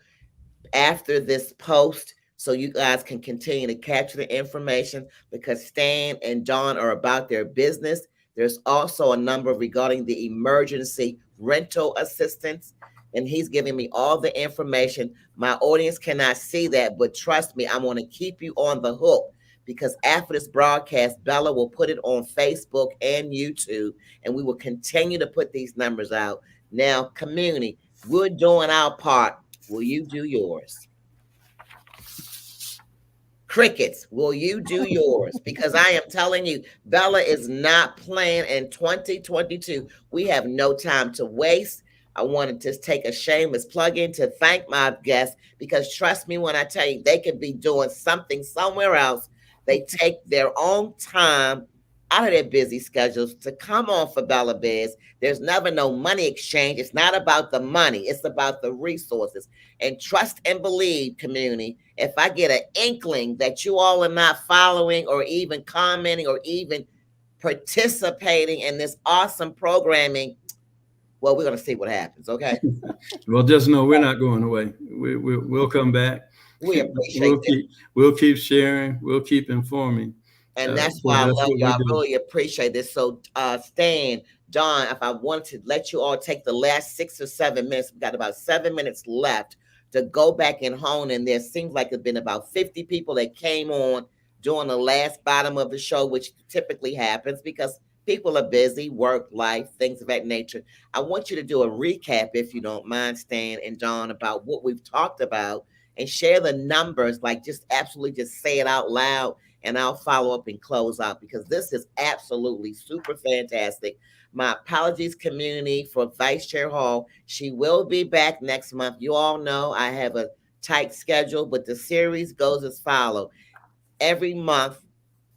after this post so you guys can continue to capture the information, because Stan and Dawn are about their business. There's also a number regarding the emergency rental assistance, and he's giving me all the information. My audience cannot see that, but trust me, I'm going to keep you on the hook, because after this broadcast, Bella will put it on Facebook and YouTube, and we will continue to put these numbers out. Now, community, we're doing our part. Will you do yours? Crickets, will you do yours? Because I am telling you, Bella is not playing in 2022. We have no time to waste. I want to just take a shameless plug in to thank my guests, because trust me when I tell you, they could be doing something somewhere else. They take their own time out of their busy schedules to come on for Bella Biz. There's never no money exchange. It's not about the money. It's about the resources. And trust and believe, community, if I get an inkling that you all are not following or even commenting or even participating in this awesome programming, well, we're going to see what happens, okay? Well, just know we're not going away. We'll come back. We appreciate we'll keep sharing. We'll keep informing. And that's why I love you. I really appreciate this. So, Stan, Dawn, if I wanted to let you all take the last 6 or 7 minutes, we've got about 7 minutes left to go back and hone. And there seems like there's been about 50 people that came on during the last bottom of the show, which typically happens because people are busy, work, life, things of that nature. I want you to do a recap, if you don't mind, Stan and Dawn, about what we've talked about and share the numbers, like just absolutely just say it out loud. And I'll follow up and close out, because this is absolutely super fantastic. My apologies, community, for Vice Chair Hall. She will be back next month. You all know I have a tight schedule, but the series goes as follows. Every month,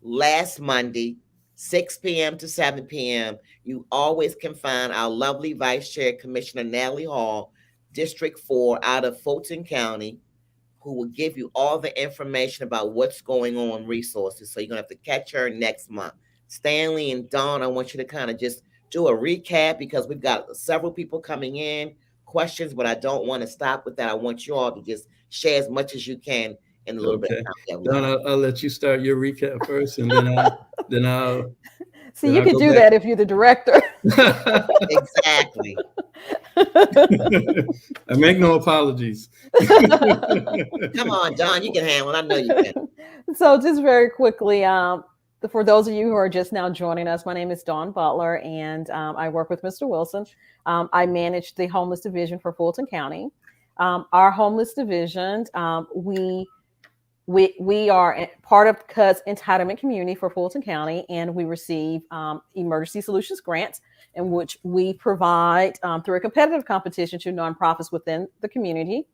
last Monday, 6 p.m. to 7 p.m., you always can find our lovely Vice Chair, Commissioner Natalie Hall, District 4 out of Fulton County, who will give you all the information about what's going on, resources. So you're going to have to catch her next month. Stanley and Dawn, I want you to kind of just do a recap, because we've got several people coming in, questions, but I don't want to stop with that. I want you all to just share as much as you can in a little bit of time. Dawn, I'll let you start your recap first, and then I'll See, you could do that if you're the director. Exactly. I make no apologies. Come on, Dawn, you can handle it. I know you can. So just very quickly, for those of you who are just now joining us, my name is Dawn Butler, and I work with Mr. Wilson. I manage the homeless division for Fulton County. Our homeless division, we are part of CUD's entitlement community for Fulton County, and we receive emergency solutions grants, in which we provide through a competitive competition to nonprofits within the community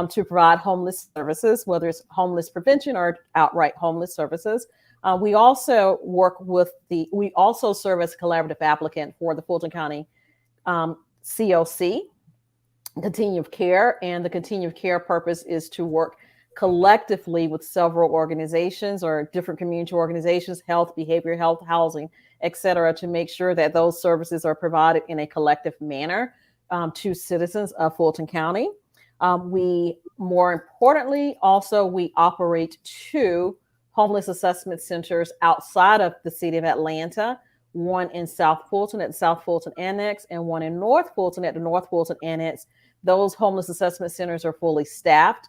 to provide homeless services, whether it's homeless prevention or outright homeless services. We also we also serve as a collaborative applicant for the Fulton County COC, Continuum of Care, and the Continuum of Care purpose is to work collectively with several organizations or different community organizations, health, behavioral health, housing, et cetera, to make sure that those services are provided in a collective manner to citizens of Fulton County. We, more importantly, also we operate 2 homeless assessment centers outside of the city of Atlanta, one in South Fulton at the South Fulton Annex, and one in North Fulton at the North Fulton Annex. Those homeless assessment centers are fully staffed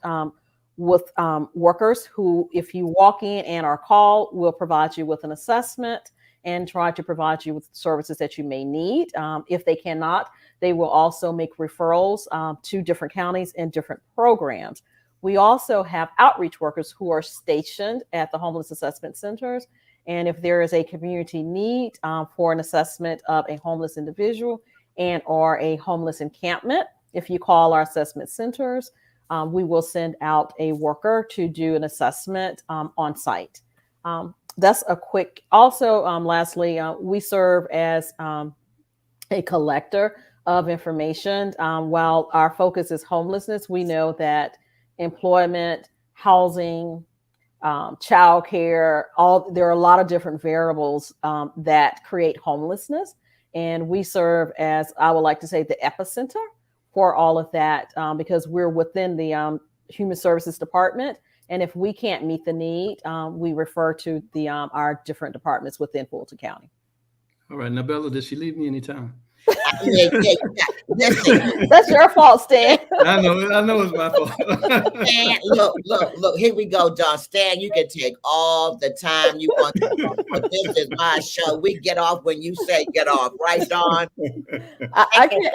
with workers who, if you walk in and are called, will provide you with an assessment and try to provide you with services that you may need. If they cannot, they will also make referrals to different counties and different programs. We also have outreach workers who are stationed at the homeless assessment centers. And if there is a community need for an assessment of a homeless individual and or a homeless encampment, if you call our assessment centers, we will send out a worker to do an assessment on site. That's a quick. Also, lastly, we serve as a collector of information. While our focus is homelessness, we know that employment, housing, childcare, there are a lot of different variables that create homelessness. And we serve as, I would like to say, the epicenter for all of that because we're within the Human Services Department. And if we can't meet the need, we refer to our different departments within Fulton County. All right. Now, Bella, did she leave me any time? That's your fault, Stan. I know it's my fault. Stan, look, here we go, Don. Stan, you can take all the time you want to, but this is my show. We get off when you say get off, right, Don? I can't.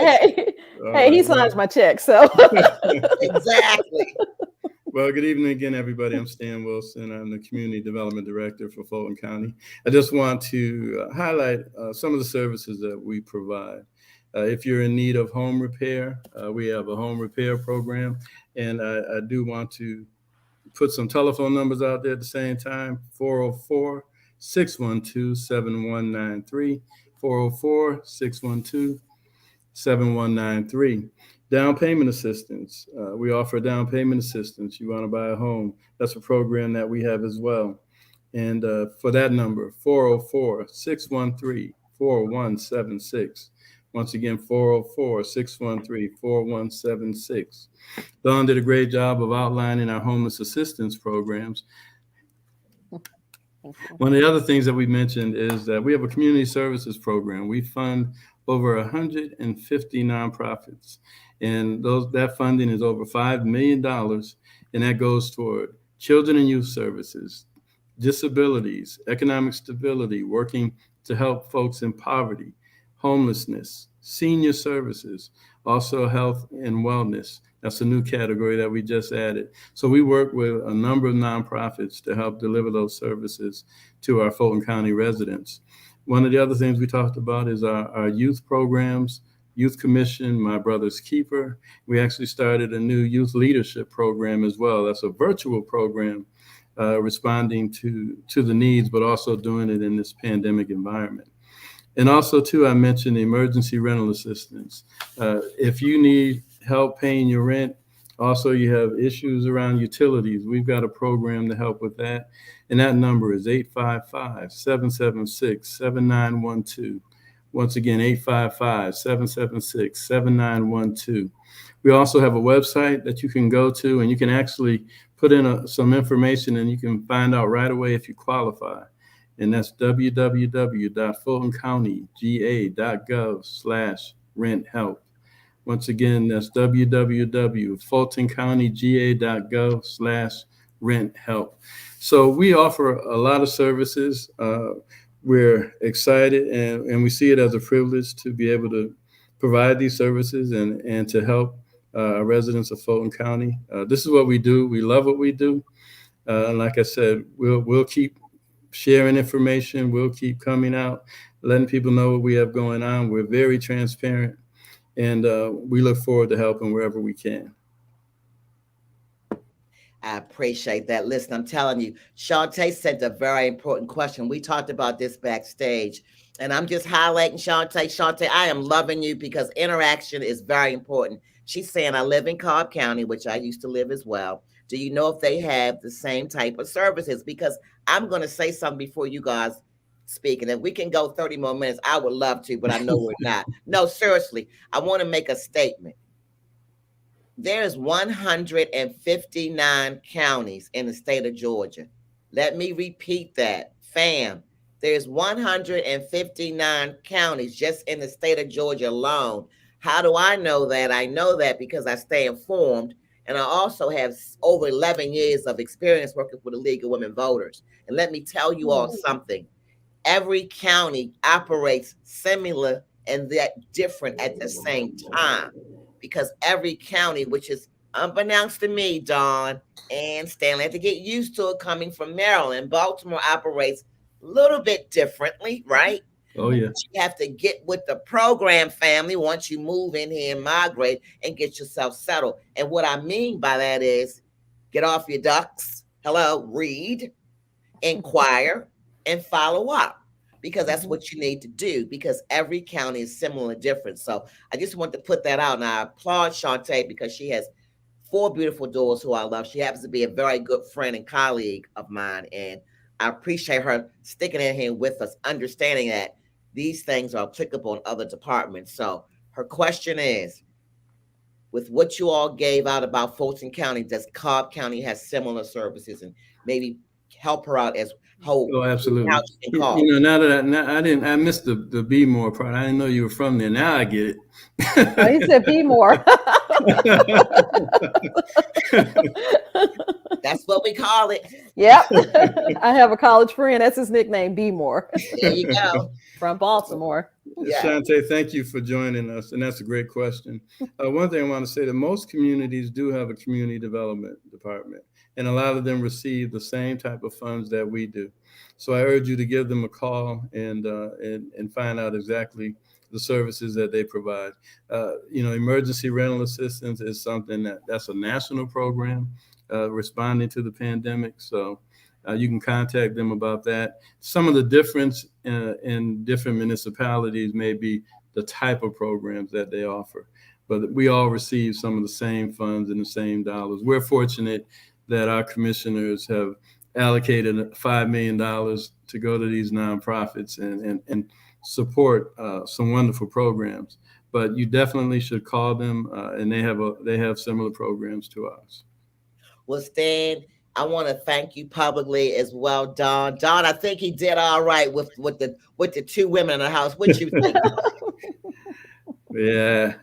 Hey, he signs my check, so. Exactly. Well, good evening again, everybody. I'm Stan Wilson. I'm the Community Development Director for Fulton County. I just want to highlight some of the services that we provide. If you're in need of home repair, we have a home repair program. And I do want to put some telephone numbers out there at the same time, 404-612-7193, 404-612-7193. Down payment assistance. We offer down payment assistance. You want to buy a home. That's a program that we have as well. And for that number, 404-613-4176. Once again, 404-613-4176. Dawn did a great job of outlining our homeless assistance programs. One of the other things that we mentioned is that we have a community services program. We fund over 150 nonprofits. And that funding is over $5 million, and that goes toward children and youth services, disabilities, economic stability, working to help folks in poverty, homelessness, senior services, also health and wellness. That's a new category that we just added. So we work with a number of nonprofits to help deliver those services to our Fulton County residents. One of the other things we talked about is our youth programs. Youth Commission, My Brother's Keeper. We actually started a new youth leadership program as well. That's a virtual program responding to the needs, but also doing it in this pandemic environment. And also, too, I mentioned emergency rental assistance. If you need help paying your rent, also you have issues around utilities, we've got a program to help with that. And that number is 855-776-7912. Once again, 855-776-7912. We also have a website that you can go to, and you can actually put in some information, and you can find out right away if you qualify. And that's www.fultoncountygA.gov/rent-help. Once again, that's www.fultoncountygA.gov/rent-help. So we offer a lot of services. We're excited and we see it as a privilege to be able to provide these services and to help residents of Fulton County. This is what we do. We love what we do. And like I said, we'll keep sharing information. We'll keep coming out, letting people know what we have going on. We're very transparent, and we look forward to helping wherever we can. I appreciate that. Listen, I'm telling you, Shantae sent a very important question. We talked about this backstage, and I'm just highlighting Shantae. Shantae, I am loving you because interaction is very important. She's saying, I live in Cobb County, which I used to live as well. Do you know if they have the same type of services? Because I'm going to say something before you guys speak, and if we can go 30 more minutes, I would love to, but I know we're not. No, seriously, I want to make a statement. There's 159 counties in the state of Georgia. Let me repeat that, fam. There's 159 counties just in the state of Georgia alone. How do I know that? I know that because I stay informed, and I also have over 11 years of experience working for the League of Women Voters. And let me tell you all something. Every county operates similar and that different at the same time, because every county, which is unbeknownst to me, Dawn and Stanley, I have to get used to it coming from Maryland. Baltimore operates a little bit differently, right? Oh, yeah. You have to get with the program, family, once you move in here and migrate and get yourself settled. And what I mean by that is get off your ducks. Hello, read, inquire, and follow up, because that's what you need to do, because every county is similar and different. So I just want to put that out. And I applaud Shantae because she has 4 beautiful daughters who I love. She happens to be a very good friend and colleague of mine. And I appreciate her sticking in here with us, understanding that these things are applicable in other departments. So her question is, with what you all gave out about Fulton County, does Cobb County has similar services, and maybe help her out as whole. Oh, absolutely. You know, I missed the be more part. I didn't know you were from there. Now I get it. Oh, he said be more. That's what we call it. Yep. I have a college friend. That's his nickname, Be More. There you go. From Baltimore. Yeah. Shantae, thank you for joining us. And that's a great question. One thing I want to say that most communities do have a community development department, and a lot of them receive the same type of funds that we do. So I urge you to give them a call and find out exactly the services that they provide. You know, emergency rental assistance is something that's a national program responding to the pandemic. So you can contact them about that. Some of the difference in different municipalities may be the type of programs that they offer, but we all receive some of the same funds and the same dollars. We're fortunate that our commissioners have allocated $5 million to go to these nonprofits and support some wonderful programs. But you definitely should call them, and they have similar programs to ours. Well, Stan, I want to thank you publicly as well, Don. Don, I think he did all right with the 2 women in the house. What you think? Yeah.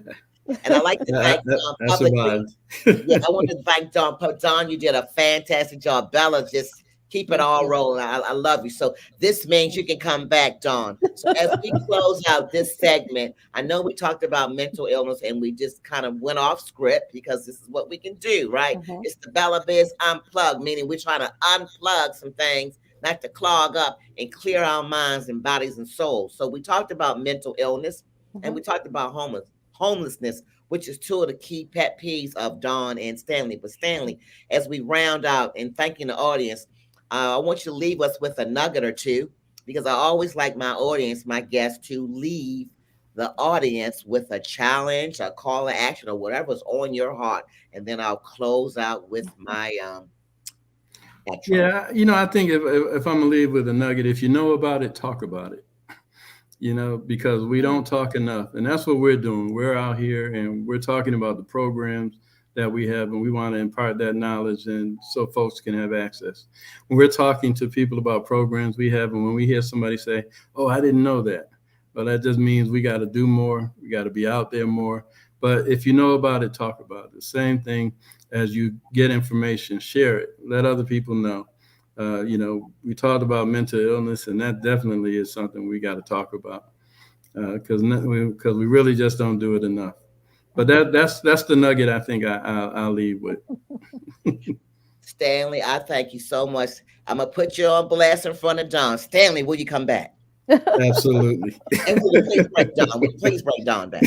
And I like to thank Don publicly. Yeah, I want to thank Don. Don, you did a fantastic job. Bella, just keep it all rolling. I love you. So this means you can come back, Don. So as we close out this segment, I know we talked about mental illness and we just kind of went off script because this is what we can do, right? Mm-hmm. It's the Bella Biz Unplugged, meaning we're trying to unplug some things, not to clog up, and clear our minds and bodies and souls. So we talked about mental illness, and we talked about homelessness, which is 2 of the key pet peeves of Dawn and Stanley. But Stanley, as we round out and thanking the audience, I want you to leave us with a nugget or 2, because I always like my audience, my guests, to leave the audience with a challenge, a call to action, or whatever's on your heart. And then I'll close out with my yeah, you know, I think if I'm gonna leave with a nugget, if you know about it, talk about it. You know, because we don't talk enough, and that's what we're doing. We're out here and we're talking about the programs that we have, and we want to impart that knowledge and so folks can have access. When we're talking to people about programs we have, and when we hear somebody say, oh, I didn't know that, well, that just means we got to do more. We got to be out there more. But if you know about it, talk about it. The same thing as you get information, share it, let other people know. You know, we talked about mental illness, and that definitely is something we got to talk about because we really just don't do it enough. But that's the nugget I think I'll leave with. Stanley, I thank you so much. I'm going to put you on blast in front of Don. Stanley, will you come back? Absolutely. And will you please bring Don? Will you please bring Don back?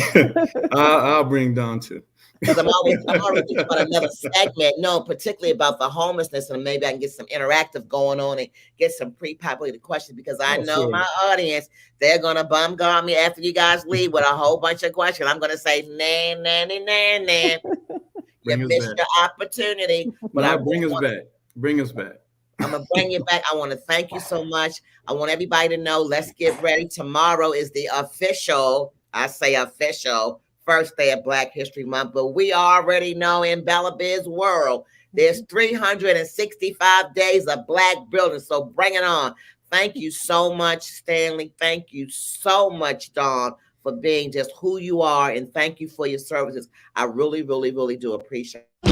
I'll bring Don too. Because I'm already thinking about another segment, no, particularly about the homelessness, and maybe I can get some interactive going on and get some pre-populated questions, because I know my audience, they're going to bombard me after you guys leave with a whole bunch of questions. I'm going to say, nah. You missed your opportunity. But bring us back. Bring us back. I'm going to bring you back. I want to thank you so much. I want everybody to know, let's get ready. Tomorrow is the official, first day of Black History Month, but we already know in Bella Biz world, There's 365 days of Black building, so bring it on. Thank you so much, Stanley. Thank you so much, Dawn, for being just who you are, and thank you for your services. I really, really, really do appreciate it.